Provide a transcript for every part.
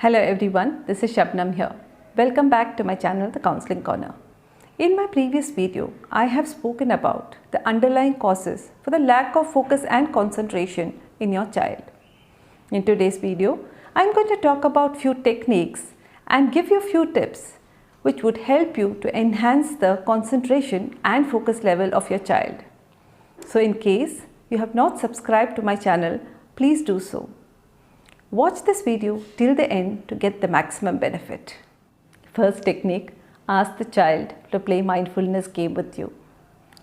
Hello everyone, this is Shabnam here. Welcome back to my channel, The Counseling Corner. In my previous video, I have spoken about the underlying causes for the lack of focus and concentration in your child. In today's video, I am going to talk about few techniques and give you a few tips which would help you to enhance the concentration and focus level of your child. So in case you have not subscribed to my channel, please do so. Watch this video till the end to get the maximum benefit. First technique, ask the child to play mindfulness game with you.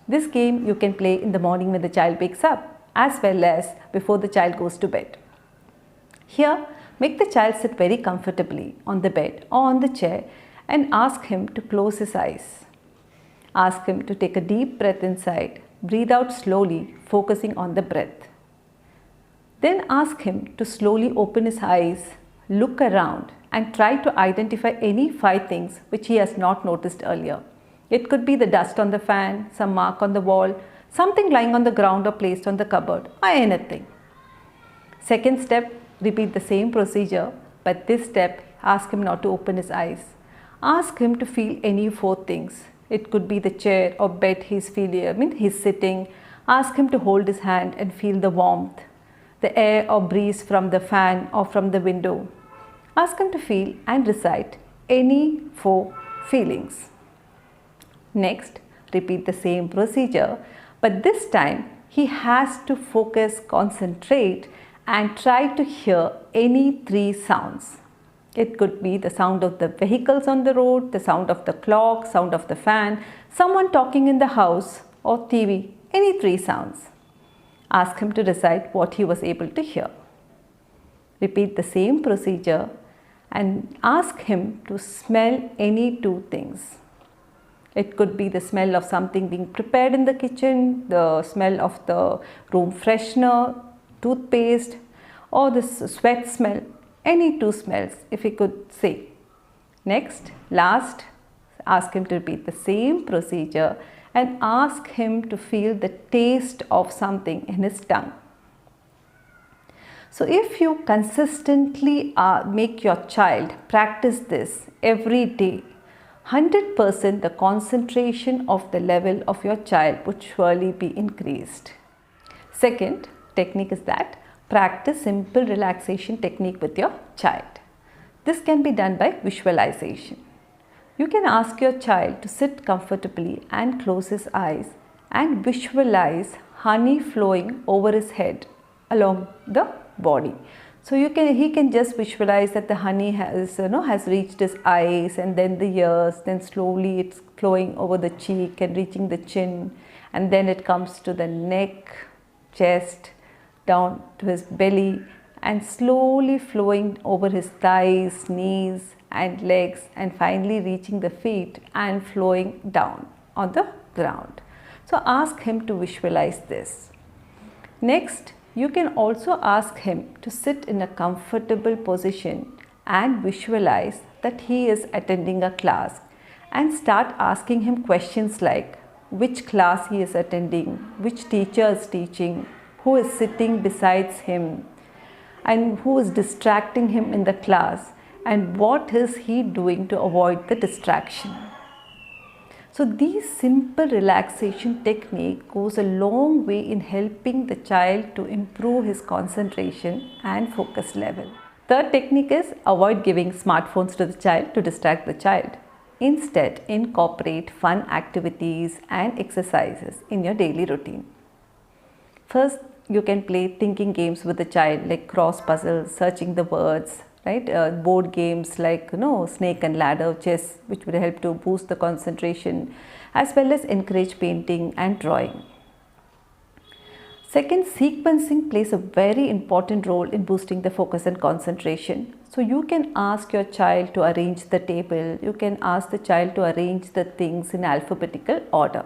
This game you can play in the morning when the child wakes up as well as before the child goes to bed. Here, make the child sit very comfortably on the bed or on the chair and ask him to close his eyes. Ask him to take a deep breath inside, breathe out slowly, focusing on the breath. Then ask him to slowly open his eyes, look around and try to identify any 5 things which he has not noticed earlier. It could be the dust on the fan, some mark on the wall, something lying on the ground or placed on the cupboard or anything. Second step, repeat the same procedure, but this step ask him not to open his eyes. Ask him to feel any 4 things. It could be the chair or bed he's sitting. Ask him to hold his hand and feel the warmth, the air or breeze from the fan or from the window. Ask him to feel and recite any 4 feelings. Next, repeat the same procedure, but this time he has to focus, concentrate and try to hear any 3 sounds. It could be the sound of the vehicles on the road, the sound of the clock, sound of the fan, someone talking in the house or TV, any 3 sounds. Ask him to recite what he was able to hear. Repeat the same procedure and ask him to smell any 2 things. It could be the smell of something being prepared in the kitchen, the smell of the room freshener, toothpaste, or the sweat smell, any 2 smells if he could say. Next, last, ask him to repeat the same procedure and ask him to feel the taste of something in his tongue. So if you consistently make your child practice this every day, 100% the concentration of the level of your child would surely be increased. Second technique is that practice simple relaxation technique with your child. This can be done by visualization. You can ask your child to sit comfortably and close his eyes and visualize honey flowing over his head along the body. So he can just visualize that the honey has reached his eyes and then the ears, then slowly it's flowing over the cheek and reaching the chin, and then it comes to the neck, chest, down to his belly and slowly flowing over his thighs, knees and legs and finally reaching the feet and flowing down on the ground. So ask him to visualize this. Next, you can also ask him to sit in a comfortable position and visualize that he is attending a class and start asking him questions like which class he is attending, which teacher is teaching, who is sitting besides him and who is distracting him in the class, and what is he doing to avoid the distraction. So these simple relaxation technique goes a long way in helping the child to improve his concentration and focus level. Third technique is avoid giving smartphones to the child to distract the child. Instead, incorporate fun activities and exercises in your daily routine. First, you can play thinking games with the child like cross puzzles, searching the words, right? Board games like snake and ladder, chess, which will help to boost the concentration, as well as encourage painting and drawing. Second, sequencing plays a very important role in boosting the focus and concentration. So you can ask your child to arrange the table, you can ask the child to arrange the things in alphabetical order.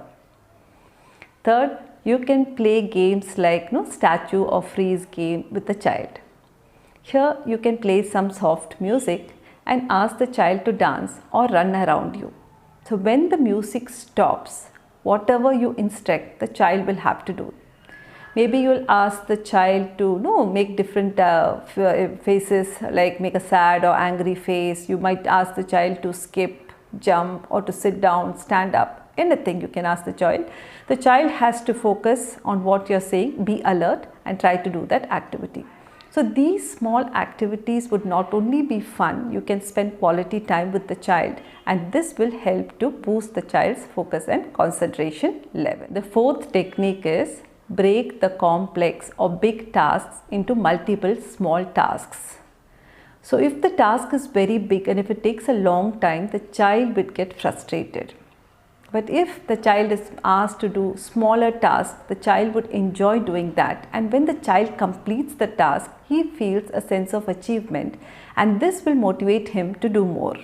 Third, you can play games like statue or freeze game with the child. Here you can play some soft music and ask the child to dance or run around you. So when the music stops, whatever you instruct, the child will have to do. Maybe you'll ask the child to make different faces, like make a sad or angry face. You might ask the child to skip, jump, or to sit down, stand up. Anything you can ask the child. The child has to focus on what you're saying, be alert, and try to do that activity. So these small activities would not only be fun, you can spend quality time with the child, and this will help to boost the child's focus and concentration level. The fourth technique is break the complex or big tasks into multiple small tasks. So if the task is very big and if it takes a long time, the child will get frustrated. But if the child is asked to do smaller tasks, the child would enjoy doing that. And when the child completes the task, he feels a sense of achievement, and this will motivate him to do more.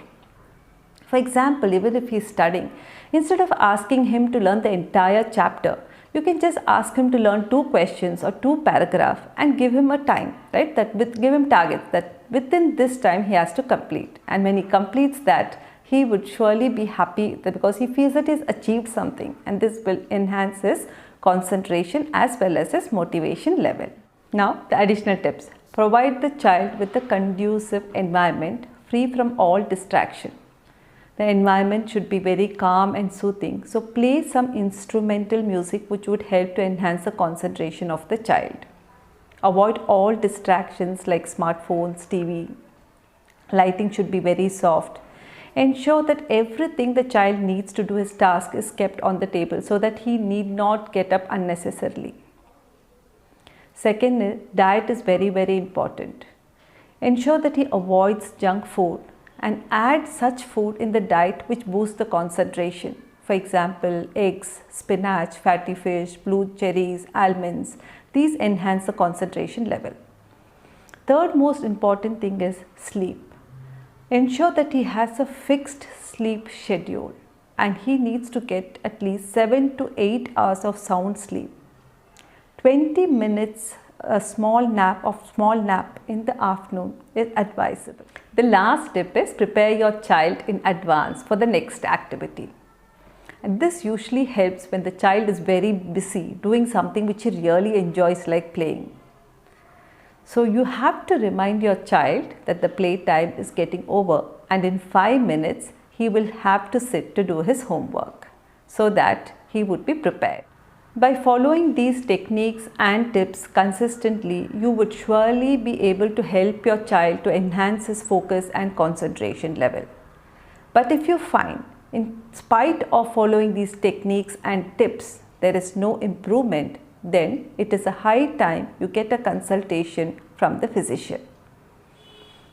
For example, even if he is studying, instead of asking him to learn the entire chapter, you can just ask him to learn 2 questions or 2 paragraphs and give him a time, right? Give him targets that within this time he has to complete. And when he completes that, he would surely be happy because he feels that he's achieved something, and this will enhance his concentration as well as his motivation level. Now, the additional tips. Provide the child with a conducive environment free from all distraction. The environment should be very calm and soothing. So play some instrumental music which would help to enhance the concentration of the child. Avoid all distractions like smartphones, TV. Lighting should be very soft. Ensure that everything the child needs to do his task is kept on the table so that he need not get up unnecessarily. Second, diet is very, very important. Ensure that he avoids junk food and add such food in the diet which boosts the concentration. For example, eggs, spinach, fatty fish, blue cherries, almonds. These enhance the concentration level. Third most important thing is sleep. Ensure that he has a fixed sleep schedule, and he needs to get at least 7 to 8 hours of sound sleep. 20 minutes a small nap in the afternoon is advisable. The last tip is prepare your child in advance for the next activity. And this usually helps when the child is very busy doing something which he really enjoys, like playing. So you have to remind your child that the playtime is getting over, and in 5 minutes he will have to sit to do his homework so that he would be prepared. By following these techniques and tips consistently, you would surely be able to help your child to enhance his focus and concentration level. But if you find, in spite of following these techniques and tips, there is no improvement, then it is a high time you get a consultation from the physician.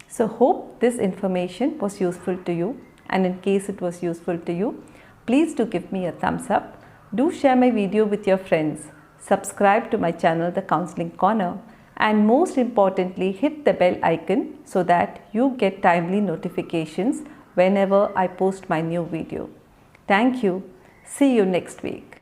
So hope this information was useful to you, and in case it was useful to you, please do give me a thumbs up. Do share my video with your friends, subscribe to my channel The Counseling Corner, and most importantly hit the bell icon so that you get timely notifications whenever I post my new video. Thank you. See you next week.